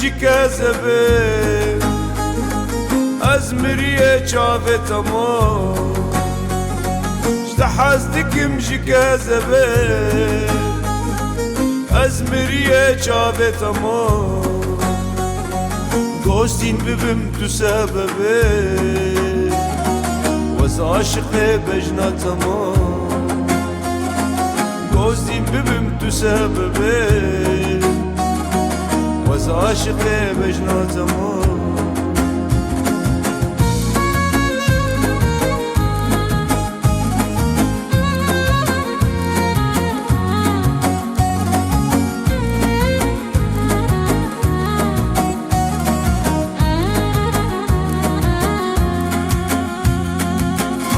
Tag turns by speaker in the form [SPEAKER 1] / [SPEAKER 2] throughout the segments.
[SPEAKER 1] مجي كذبه أزمرية شافت تمام اشتحزتك مجي كذبه أزمرية شافت تمام قوستين ببم تسببه وز عاشقه بجنا تمام قوستين ببم تسببه وز عاشقه بجنا تمام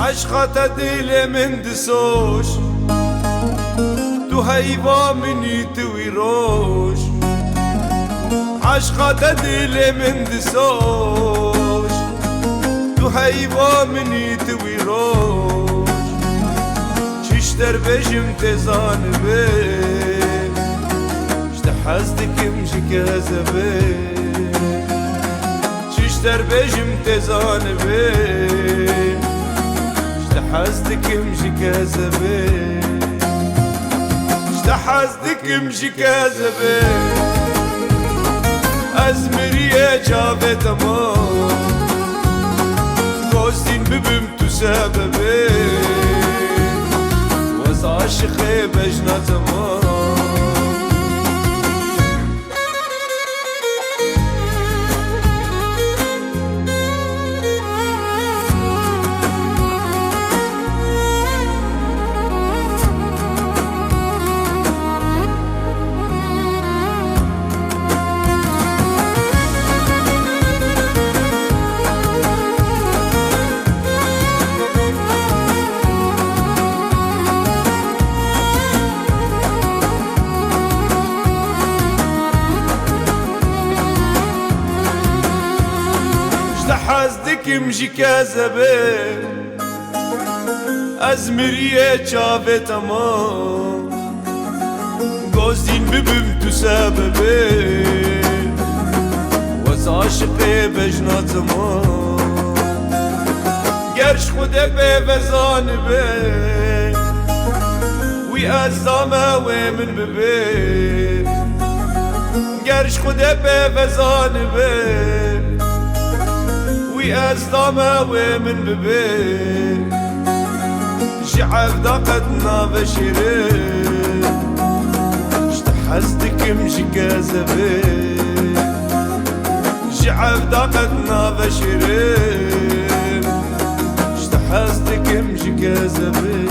[SPEAKER 1] عشقت دل من دسوش تو هيبا مني توي روش عشقت دل من دسوش تو هيبا مني توي روش ششتر بجم تزان بي اشتحزتك مشي كذبه ششتر بجم تزان بي اشتحزتك مشي كذبه اشتحزتك مشي كذبه أزمرية جابه تمام قوستين ببم تسببه وز عاشقه بجنا تمام اشتحزتك مجي كذبه أزمرية شافه تمام قوستين ببم تسببه وز عاشقه بجنا تمام گرش خوده به وزان به وی ازدامه و من ببه گرش خوده به وزان به أزدامه ومن ببي شعب ضاقتنا بشيري اشتحزتك مشي كذبه شعب ضاقتنا بشيري اشتحزتك مشي كذبه